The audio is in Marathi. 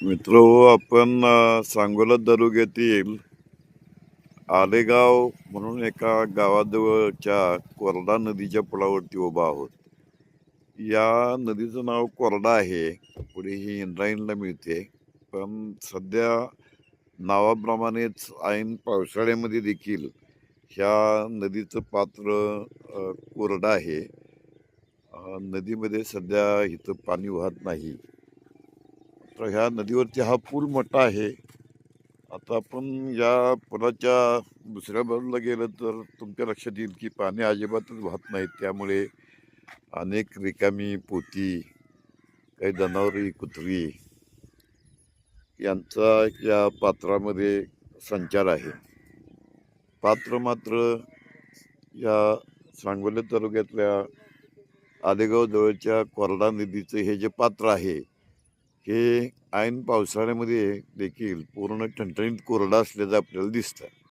मित्र आपण सांगोला तालुक्यातील आलेगाव म्हणून एका गावाजवळच्या कोरडा नदीच्या पुलावरती उभा आहोत. या नदीचं नाव कोरडा आहे. पुढे ही इंद्रायणीला मिळते. पण सध्या नावाप्रमाणेच ऐन पावसाळ्यामध्ये देखील ह्या नदीचं पात्र कोरडं आहे. नदीमध्ये सध्या इथं पाणी वाहत नाही. तर ह्या नदीवरती हा पूल मोठा आहे. आता आपण या पुलाच्या दुसऱ्या बाजूला गेलं तर तुमच्या लक्षात येईल की पाणी अजिबातच वाहत नाही. त्यामुळे अनेक रिकामी पोती, काही जनावरे, कुत्री यांचा या पात्रामध्ये संचार आहे. पात्र मात्र या सांगोला तालुक्यातल्या आलेगाव जवळच्या कोरडा नदीचं हे जे पात्र आहे, हे ऐन पावसाळ्यामध्ये देखील पूर्ण ठणठणीत कोरडं असल्याचं आपल्याला दिसतं.